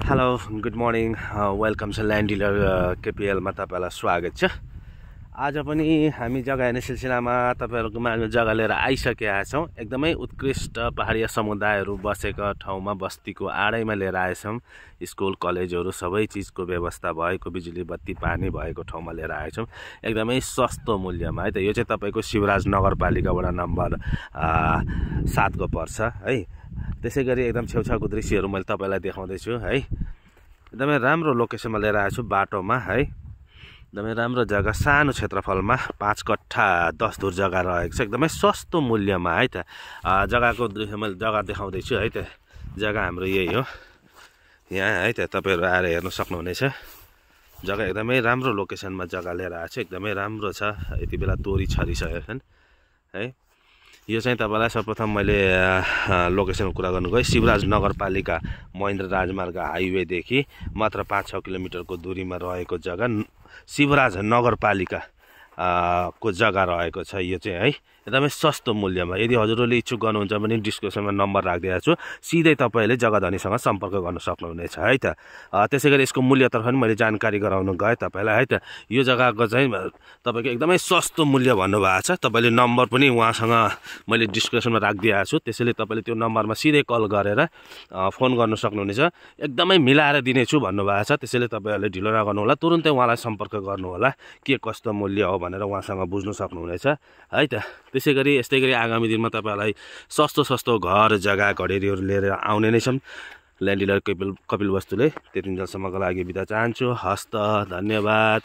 Hello good morning welcome छ land dealer केपिएलमा तपाईँलाई स्वागत छ। आज पनि हामी जग्गा हेर्ने सिलसिलामा तपाईँहरूको माझमा जग्गा लिएर आइसकेका छौँ। एकदमै उत्कृष्ट पहाडीय समुदायहरू बसेका ठाउँमा बस्तीको आडैमा लिएर आएछौँ। स्कुल कलेजहरू सबै चिजको व्यवस्था भएको, बिजुली बत्ती पानी भएको ठाउँमा लिएर आएछौँ एकदमै सस्तो मूल्यमा है त। यो चाहिँ तपाईँको शिवराज नगरपालिका वडा नम्बर 7 को पर्छ है। त्यसै गरी एकदम छेउछाउको दृश्यहरू मैले तपाईँलाई देखाउँदैछु है। एकदमै राम्रो लोकेसनमा लिएर आएको छु, बाटोमा है। एकदमै राम्रो जग्गा, सानो क्षेत्रफलमा 5 कट्ठा 10 धुर जग्गा रहेको छ, एकदमै सस्तो मूल्यमा है त। जग्गाको दृश्य मैले जग्गा देखाउँदैछु है त। जग्गा हाम्रो यही हो यहाँ है त, तपाईँहरू आएर हेर्न सक्नुहुनेछ। जग्गा एकदमै राम्रो लोकेसनमा जग्गा लिएर आएको छु, एकदमै राम्रो छ। यति बेला तोरी छरिसकेका छन् है। यो चाहिँ तपाईँलाई सर्वप्रथम मैले लोकेसनको कुरा गर्नु गएँ, शिवराज नगरपालिका महेन्द्र राजमार्ग हाइवेदेखि मात्र 5-6 किलोमिटरको दूरीमा रहेको जग्गा शिवराज नगरपालिका को जग्गा रहेको छ यो चाहिँ है। एकदमै सस्तो मूल्यमा। यदि हजुरहरूले इच्छुक गर्नुहुन्छ भने डिस्क्रिप्सनमा नम्बर राखिदिएको छु, सिधै तपाईँले जग्गाधनीसँग सम्पर्क गर्न सक्नुहुनेछ है त। त्यसै गरी यसको मूल्यतर्फ पनि मैले जानकारी गराउन गएँ तपाईँलाई है त। यो जग्गाको चाहिँ तपाईँको एकदमै सस्तो मूल्य भन्नुभएको छ। तपाईँले नम्बर पनि उहाँसँग मैले डिस्क्रिप्सनमा राखिदिएको छु, त्यसैले तपाईँले त्यो नम्बरमा सिधै कल गरेर फोन गर्न सक्नुहुनेछ। एकदमै मिलाएर दिनेछु भन्नुभएको छ, त्यसैले तपाईँहरूले ढिलो नगर्नु होला, तुरुन्तै उहाँलाई सम्पर्क गर्नु होला के कस्तो मूल्य हो भनेर उहाँसँग बुझ्नु सक्नुहुनेछ है त। त्यसै गरी यस्तै गरी आगामी दिनमा तपाईँलाई सस्तो घर जग्गा घडेरीहरू लिएर आउने नै छौँ ल्यान्ड डिलर कपिल वस्तुले। त्यति बेलासम्मको लागि बिदा चाहन्छु। हस्त, धन्यवाद।